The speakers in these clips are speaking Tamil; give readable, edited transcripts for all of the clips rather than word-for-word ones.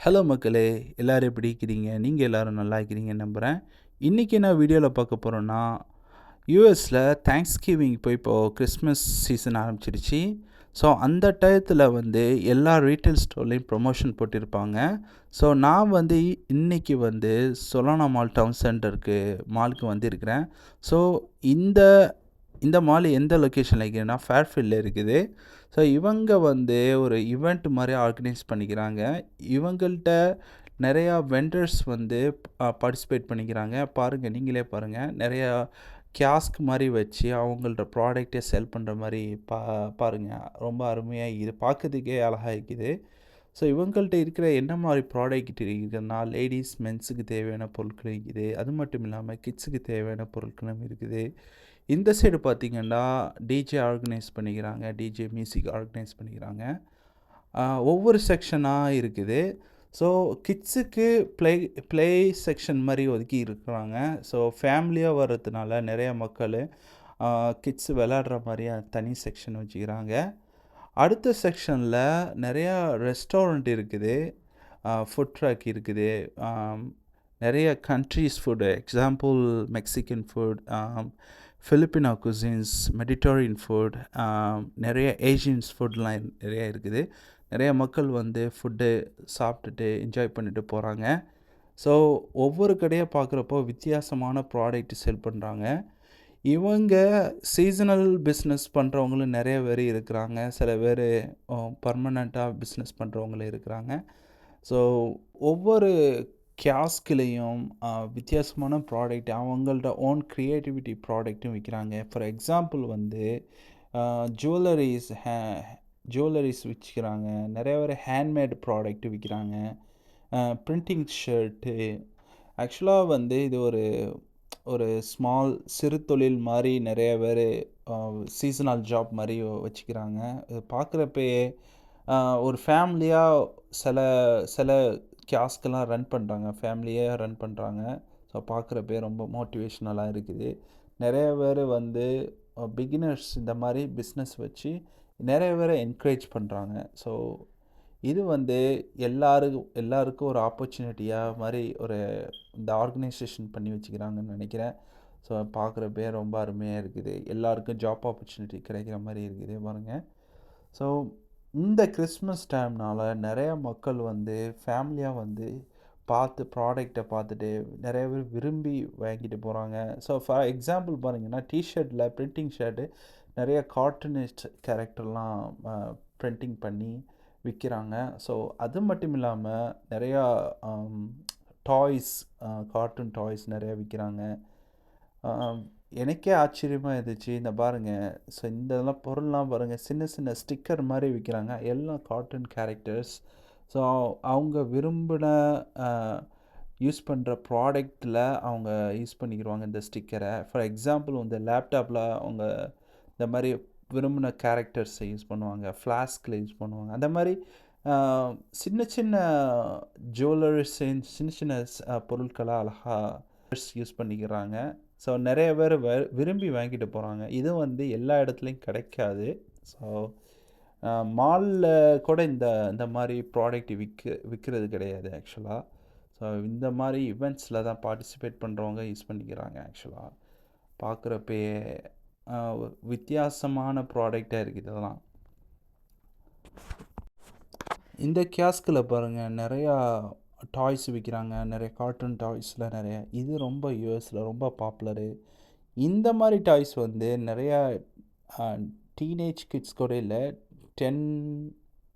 ஹலோ மக்களே! எல்லாரும் எப்படி இருக்கிறீங்க? நீங்க எல்லாரும் நல்லா இருக்கிறீங்கன்னு நம்புறேன். இன்னைக்கு என்ன வீடியோல பார்க்க போறோம்னா, யுஎஸ்ல தேங்க்ஸ்கிவிங் இப்போ கிறிஸ்மஸ் சீசன் ஆரம்பிச்சிடுச்சு. ஸோ அந்த டயத்துல எல்லா ரீட்டெயில் ஸ்டோர்லேயும் ப்ரொமோஷன் போட்டிருப்பாங்க. ஸோ நான் இன்னைக்கு சொலானா மால் டவுன் சென்டருக்கு மாலுக்கு வந்திருக்கிறேன். ஸோ இந்த இந்த மால் எந்த லொக்கேஷனில் இருக்குதுன்னா ஃபேர்ஃபீல்டில் இருக்குது. ஸோ இவங்க ஒரு ஈவெண்ட் மாதிரி ஆர்கனைஸ் பண்ணிக்கிறாங்க. இவங்கள்ட்ட நிறையா வெண்டர்ஸ் பார்ட்டிசிபேட் பண்ணிக்கிறாங்க. பாருங்கள், நீங்களே பாருங்கள், நிறையா கியாஸ்க் மாதிரி வச்சு அவங்கள்ட்ட ப்ராடக்டை செல் பண்ணுற மாதிரி பாருங்கள். ரொம்ப அருமையாக இது பார்க்கறதுக்கே அழகாக இருக்குது. ஸோ இவங்கள்ட்ட இருக்கிற என்ன மாதிரி ப்ராடக்ட் இருக்குதுன்னா, லேடிஸ் மென்ஸுக்கு தேவையான பொருட்கள் இருக்குது. அது மட்டும் இல்லாமல் கிட்ஸுக்கு தேவையான பொருட்களும் இருக்குது. இந்த சைடு பார்த்திங்கன்னா டிஜே ஆர்கனைஸ் பண்ணிக்கிறாங்க, டிஜே மியூசிக் ஆர்கனைஸ் பண்ணிக்கிறாங்க. ஒவ்வொரு செக்ஷனாக இருக்குது. ஸோ கிட்ஸுக்கு ப்ளே செக்ஷன் மாதிரி ஒதுக்கி இருக்கிறாங்க. ஸோ ஃபேமிலியாக வர்றதுனால நிறைய மக்கள் கிட்ஸு விளையாடுற மாதிரியா தனி செக்ஷன் வச்சுக்கிறாங்க. அடுத்த செக்ஷனில் நிறையா ரெஸ்டாரண்ட் இருக்குது, ஃபுட் ட்ரக் இருக்குது, நிறைய countries food, example Mexican food, Filipino cuisines, Mediterranean food, நிறைய ஏஷியன்ஸ் ஃபுட்லாம் நிறையா இருக்குது. நிறைய மக்கள் ஃபுட்டு சாப்பிட்டுட்டு என்ஜாய் பண்ணிட்டு போகிறாங்க. ஸோ ஒவ்வொரு கடையாக பார்க்குறப்போ வித்தியாசமான ப்ராடக்ட் செல் பண்ணுறாங்க. இவங்க சீசனல் பிஸ்னஸ் பண்ணுறவங்களும் நிறைய பேர் இருக்கிறாங்க. சில பேர் பர்மனெண்ட்டாக பிஸ்னஸ் பண்ணுறவங்களும் இருக்கிறாங்க. ஸோ ஒவ்வொரு கியாஸ்க்லேயும் வித்தியாசமான ப்ராடக்ட், அவங்கள்ட்ட ஓன் க்ரியேட்டிவிட்டி ப்ராடக்ட்டும் விற்கிறாங்க. ஃபார் எக்ஸாம்பிள் ஜுவல்லரிஸ் விற்கிறாங்க. நிறைய பேர் ஹேண்ட்மேட் ப்ராடக்ட்டு விற்கிறாங்க. Printing shirt. ஆக்சுவலாக இது ஒரு ஸ்மால் சிறு தொழில் மாதிரி நிறைய பேர் சீசனல் ஜாப் மாதிரி வச்சுக்கிறாங்க. இது பார்க்குறப்பயே ஒரு ஃபேமிலியாக சில சில கியாஸ்கெல்லாம் ரன் பண்ணுறாங்க, ஃபேமிலியாக ரன் பண்ணுறாங்க. ஸோ பார்க்குறப்பே ரொம்ப மோட்டிவேஷ்னலாக இருக்குது. நிறைய பேர் பிகினர்ஸ் இந்த மாதிரி பிஸ்னஸ் வச்சு நிறைய பேரை என்கரேஜ் பண்ணுறாங்க. ஸோ இது எல்லாருக்கும் ஒரு ஆப்பர்ச்சுனிட்டியாக மாதிரி இந்த ஆர்கனைசேஷன் பண்ணி வச்சுக்கிறாங்கன்னு நினைக்கிறேன். ஸோ பார்க்குறப்பே ரொம்ப அருமையாக இருக்குது. எல்லாருக்கும் ஜாப் ஆப்பர்ச்சுனிட்டி கிடைக்கிற மாதிரி இருக்குது பாருங்கள். ஸோ இந்த கிறிஸ்மஸ் டைம்னால் நிறையா மக்கள் ஃபேமிலியாக பார்த்து ப்ராடக்டை பார்த்துட்டு நிறைய பேர் விரும்பி வாங்கிட்டு போகிறாங்க. ஸோ ஃபார் எக்ஸாம்பிள் பாருங்கன்னா, டிஷர்ட்டில் பிரிண்டிங் ஷர்ட்டு நிறைய கார்ட்டூனிஸ்ட் கேரக்டர்லாம் பிரிண்டிங் பண்ணி விற்கிறாங்க. ஸோ அது மட்டும் இல்லாமல் நிறையா டாய்ஸ், கார்ட்டூன் டாய்ஸ் நிறையா விற்கிறாங்க. எனக்கே ஆச்சரியமாக இருந்துச்சு. இந்த பாருங்கள், ஸோ இதெல்லாம் பொருள்லாம் பாருங்கள், சின்ன சின்ன ஸ்டிக்கர் மாதிரி விற்கிறாங்க, எல்லாம் கார்ட்டூன் கேரக்டர்ஸ். ஸோ அவங்க விரும்பின யூஸ் பண்ணுற ப்ராடக்டில் அவங்க யூஸ் பண்ணிக்கிடுவாங்க இந்த ஸ்டிக்கரை. ஃபார் எக்ஸாம்பிள் லேப்டாப்பில் அவங்க இந்த மாதிரி விரும்பின கேரக்டர்ஸை யூஸ் பண்ணுவாங்க, ஃப்ளாஸ்கில் யூஸ் பண்ணுவாங்க. அந்த மாதிரி சின்ன சின்ன ஜுவல்லரிஸ், சின்ன சின்ன பொருட்களாக அழகாக யூஸ் பண்ணிக்கிறாங்க. ஸோ நிறைய பேர் விரும்பி வாங்கிட்டு போகிறாங்க. இது எல்லா இடத்துலையும் கிடைக்காது. ஸோ மாலில் கூட இந்த மாதிரி ப்ராடக்ட் விற்கிறது கிடையாது ஆக்சுவலாக. ஸோ இந்த மாதிரி ஈவெண்ட்ஸில் தான் பார்ட்டிசிபேட் பண்ணுறவங்க யூஸ் பண்ணிக்கிறாங்க. ஆக்சுவலாக பார்க்குறப்பயே வித்தியாசமான ப்ராடக்டாக இருக்குது இதெல்லாம். இந்த கியாஸ்கில் பாருங்கள், நிறையா டாய்ஸ் விற்கிறாங்க, நிறைய கார்ட்டூன் டாய்ஸில் நிறைய. இது ரொம்ப யூஎஸில் ரொம்ப பாப்புலரு. இந்த மாதிரி டாய்ஸ் நிறையா டீனேஜ் கிட்ஸ் கூட இல்லை, 10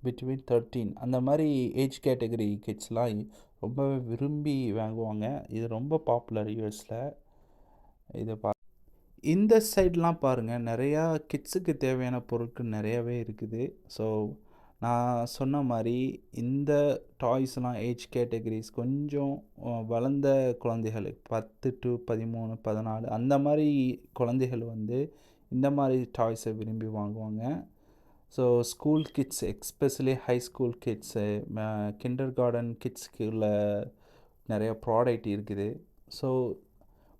பிட்வீன் 13 அந்த மாதிரி ஏஜ் கேட்டகரி கிட்ஸ்லாம் ரொம்பவே விரும்பி வாங்குவாங்க. இது ரொம்ப பாப்புலர் யூஎஸில். இது இந்த சைட்லாம் பாருங்கள், நிறையா கிட்ஸுக்கு தேவையான பொருட்கள் நிறையாவே இருக்குது. ஸோ நான் சொன்ன மாதிரி இந்த டாய்ஸ்லாம் ஏஜ் கேட்டகரிஸ் கொஞ்சம் வளர்ந்த குழந்தைகள், 10 to 13, 14 அந்த மாதிரி குழந்தைகள் இந்த மாதிரி டாய்ஸை விரும்பி வாங்குவாங்க. So school kids, especially high school kids, kindergarten கிட்ஸ்க்குள்ள நிறைய ப்ராடக்ட் இருக்குது. ஸோ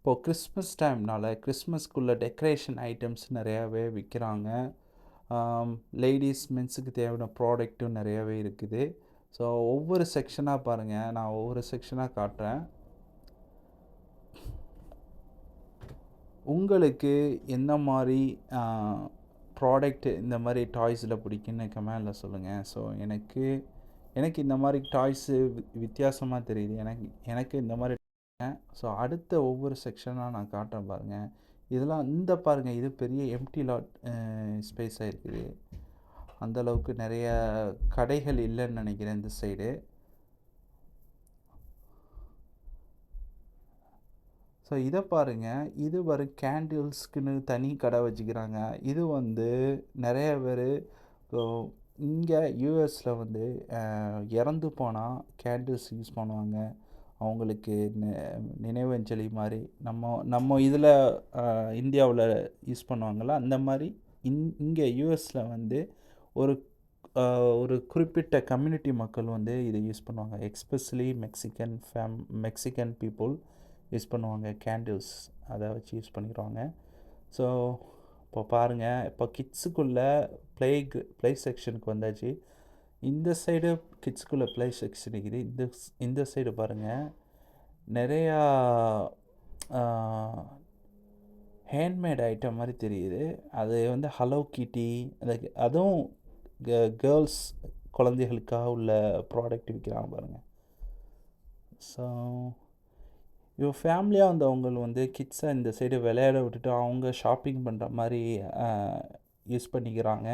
இப்போது கிறிஸ்மஸ் டைம்னால் கிறிஸ்மஸ்க்குள்ளே டெக்கரேஷன் ஐட்டம்ஸ் நிறையாவே விற்கிறாங்க. லேடிஸ் மென்ஸுக்கு தேவையான ப்ராடக்ட்டும் நிறையாவே இருக்குது. ஸோ ஒவ்வொரு செக்ஷனாக பாருங்கள், நான் ஒவ்வொரு செக்ஷனாக காட்டுறேன். உங்களுக்கு எந்த மாதிரி ப்ராடக்ட் இந்த மாதிரி டாய்ஸில் பிடிக்குன்னு கமெண்டில் சொல்லுங்கள். ஸோ எனக்கு இந்த மாதிரி டாய்ஸு வித்தியாசமாக தெரியுது. எனக்கு இந்த மாதிரி. ஸோ அடுத்த ஒவ்வொரு செக்ஷனாக நான் காட்டுறேன் பாருங்கள். இதெல்லாம் இந்த பாருங்கள், இது பெரிய எம்டி லாட் ஸ்பேஸாக இருக்குது. அந்தளவுக்கு நிறைய கடைகள் இல்லைன்னு நினைக்கிறேன் இந்த சைடு. ஸோ இதை பாருங்கள், இது வரும் கேண்டில்ஸ்க்குன்னு தனி கடை வச்சுக்கிறாங்க. இது வந்து நிறைய பேர் இங்கே யூஎஸில் வந்து இறந்து போனால் கேண்டில்ஸ் யூஸ் பண்ணுவாங்க. அவங்களுக்கு நினைவஞ்சலி மாதிரி நம்ம இதில் இந்தியாவில் யூஸ் பண்ணுவாங்கள்ல, அந்த மாதிரி இங்கே யூஎஸில் வந்து ஒரு குறிப்பிட்ட கம்யூனிட்டி மக்கள் வந்து இதை யூஸ் பண்ணுவாங்க. எக்ஸ்பெஷலி மெக்சிகன் பீப்புள் யூஸ் பண்ணுவாங்க. கேண்டில்ஸ் அதை வச்சு யூஸ் பண்ணிடுவாங்க. ஸோ இப்போ பாருங்கள், இப்போ கிட்ஸுக்குள்ளே ப்ளே செக்ஷனுக்கு வந்தாச்சு. இந்த சைடு கிட்ஸுக்குள்ளே ப்ளே செக்ஷன் இருக்குது. இந்த சைடு பாருங்கள், நிறையா ஹேண்ட்மேட் ஐட்டம் மாதிரி தெரியுது. அது வந்து ஹலோ கிட்டி, அதுவும் கேர்ள்ஸ் குழந்தைகளுக்காக உள்ள ப்ராடக்ட் விற்கிறாங்க பாருங்கள். ஸோ இவன் ஃபேமிலியாக வந்தவங்க வந்து கிட்ஸை இந்த சைடு விளையாட விட்டுட்டு அவங்க ஷாப்பிங் பண்ணுற மாதிரி யூஸ் பண்ணிக்கிறாங்க.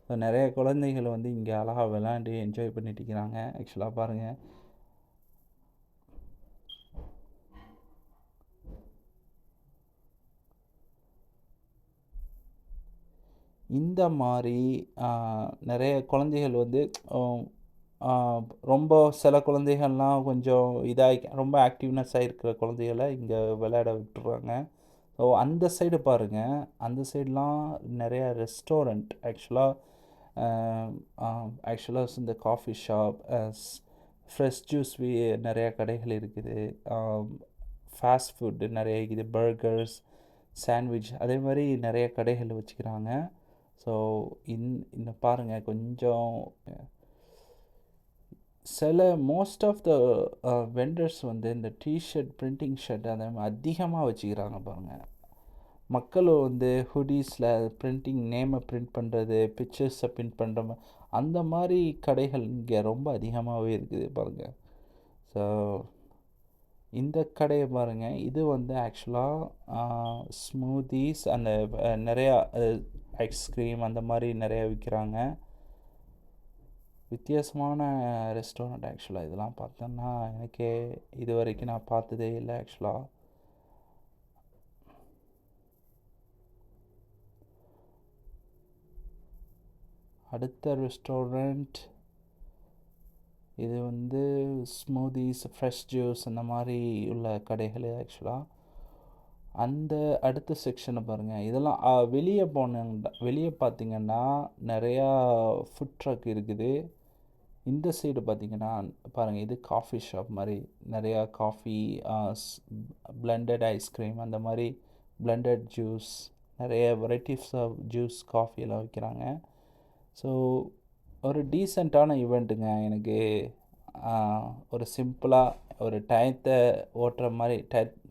ஸோ நிறைய குழந்தைகள் வந்து இங்கே அழகாக விளையாண்டு என்ஜாய் பண்ணிட்டு இருக்கிறாங்க. ஆக்சுவலாக பாருங்கள், இந்த மாதிரி நிறைய குழந்தைகள் வந்து ரொம்ப சில குழந்தைகள்லாம் கொஞ்சம் ரொம்ப ஆக்டிவ்னஸ்ஸாக இருக்கிற குழந்தைகளை இங்கே விளையாட விட்டுருவாங்க. ஸோ அந்த சைடு பாருங்கள், அந்த சைடெலாம் நிறையா ரெஸ்டாரண்ட் ஆக்சுவலாக இந்த காஃபி ஷாப், ஃப்ரெஷ் ஜூஸ் நிறையா கடைகள் இருக்குது. ஃபாஸ்ட் ஃபுட்டு நிறைய இருக்குது, பர்கர்ஸ், சாண்ட்விச், அதே மாதிரி நிறைய கடைகள் வச்சுக்கிறாங்க. ஸோ இந்த பாருங்கள், கொஞ்சம் மோஸ்ட் ஆஃப் த வெண்டர்ஸ் வந்து இந்த டிஷர்ட், பிரிண்டிங் ஷர்ட் அதை அதிகமாக வச்சுக்கிறாங்க பாருங்கள். மக்கள் வந்து ஹுடீஸில் பிரிண்டிங், நேமை பிரிண்ட் பண்ணுறது, பிக்சர்ஸை பிரிண்ட் பண்ணுற அந்த மாதிரி கடைகள் இங்கே ரொம்ப அதிகமாகவே இருக்குது பாருங்கள். ஸோ இந்த கடையை பாருங்கள், இது வந்து ஆக்சுவலாக ஸ்மூதீஸ், அந்த நிறையா ஐஸ்கிரீம் அந்த மாதிரி நிறையா விற்கிறாங்க. வித்தியாசமான ரெஸ்டாரண்ட் ஆக்சுவலாக. இதெல்லாம் பார்த்தோன்னா எனக்கே இது வரைக்கும் நான் பார்த்ததே இல்லை ஆக்சுவலாக. அடுத்த ரெஸ்டாரண்ட் இது வந்து ஸ்மூதீஸ், ஃப்ரெஷ் ஜூஸ் அந்த மாதிரி உள்ள கடைகள் ஆக்சுவலாக. அந்த அடுத்த செக்ஷனை பாருங்கள், இதெல்லாம் வெளியே பார்த்திங்கன்னா நிறையா ஃபுட் ட்ரக் இருக்குது. இந்த சைடு பார்த்திங்கன்னா பாருங்கள், இது காஃபி ஷாப் மாதிரி நிறையா காஃபி, பிளெண்டட் ஐஸ்கிரீம், அந்த மாதிரி பிளெண்டட் ஜூஸ், நிறைய வெரைட்டிஸ் ஆஃப் ஜூஸ், காஃபி எல்லாம் விற்கிறாங்க. ஸோ ஒரு டீசெண்டான ஈவெண்ட்டுங்க. எனக்கு ஒரு சிம்பிளாக ஒரு டயத்தை ஓட்டுற மாதிரி,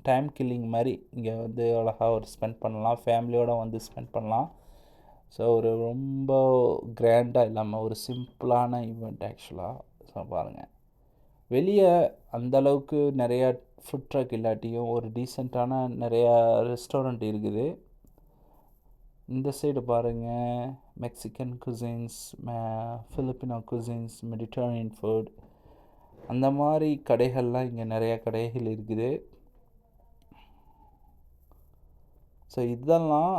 டைம் கில்லிங் மாதிரி இங்கே வந்து அழகாக ஒரு ஸ்பெண்ட் பண்ணலாம், ஃபேமிலியோடு வந்து ஸ்பெண்ட் பண்ணலாம். ஸோ ஒரு ரொம்ப கிராண்டாக இல்லாமல் ஒரு சிம்பிளான ஈவெண்ட் ஆக்சுவலாக. ஸோ பாருங்கள், வெளியே அந்தளவுக்கு நிறையா ஃபுட் ட்ரக் இல்லாட்டியும் ஒரு டீசெண்டான நிறையா ரெஸ்டாரண்ட் இருக்குது. இந்த சைடு பாருங்கள், Mexican cuisines, Filipino cuisines, Mediterranean food, அந்த மாதிரி கடைகள்லாம் இங்கே நிறையா கடைகள் இருக்குது. ஸோ இதெல்லாம்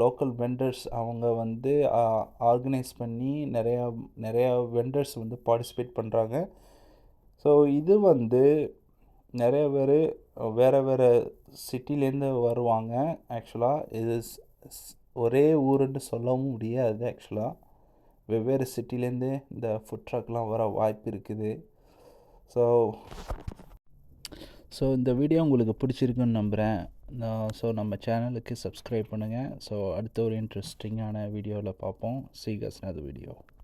லோக்கல் வெண்டர்ஸ் அவங்க வந்து ஆர்கனைஸ் பண்ணி நிறையா வெண்டர்ஸ் வந்து பார்ட்டிசிபேட் பண்ணுறாங்க. ஸோ இது வந்து நிறைய பேர் வேறு சிட்டிலேருந்து வருவாங்க. ஆக்சுவலாக இது ஒரே ஊருன்னு சொல்லவும் முடியாது. ஆக்சுவலாக வெவ்வேறு சிட்டிலேருந்து இந்த ஃபுட் ட்ரக்லாம் வர வாய்ப்பு இருக்குது. ஸோ இந்த வீடியோ உங்களுக்கு பிடிச்சிருக்குன்னு நம்புகிறேன். ஸோ நம்ம சேனலுக்கு சப்ஸ்கிரைப் பண்ணுங்கள். ஸோ அடுத்த ஒரு இன்ட்ரெஸ்டிங்கான வீடியோவில் பார்ப்போம். See you guys in another video.